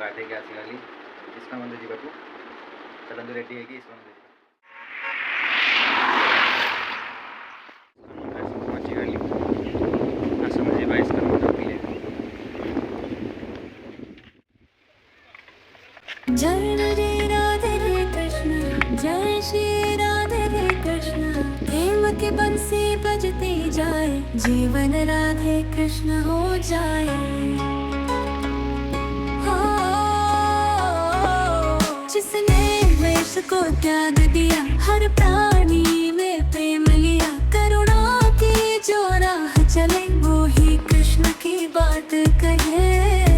ಘಾಟಿಗೆ ಹಸಿರಲ್ಲಿ ಇಸ್ಕೊಂಡು ಬಂದಿದ್ದೀವಿ ಕೆಲವೊಂದು ರೆಡಿಯಾಗಿ ಇಸ್ಕೊಂಡು ಬಂದಿದ್ದೀವಿ ಹಸಿರಲ್ಲಿ ಹಸು ಬಾಯಿಸ್ಕೊಂಡು जय राधे कृष्ण जय श्री राधे कृष्ण प्रेम के बंसी बजती जाए जीवन राधे कृष्ण हो जाए हो जिसने वेश को त्याग दिया हर प्राणी में प्रेम लिया करुणा की जो राह चले वो ही कृष्ण की बात कहे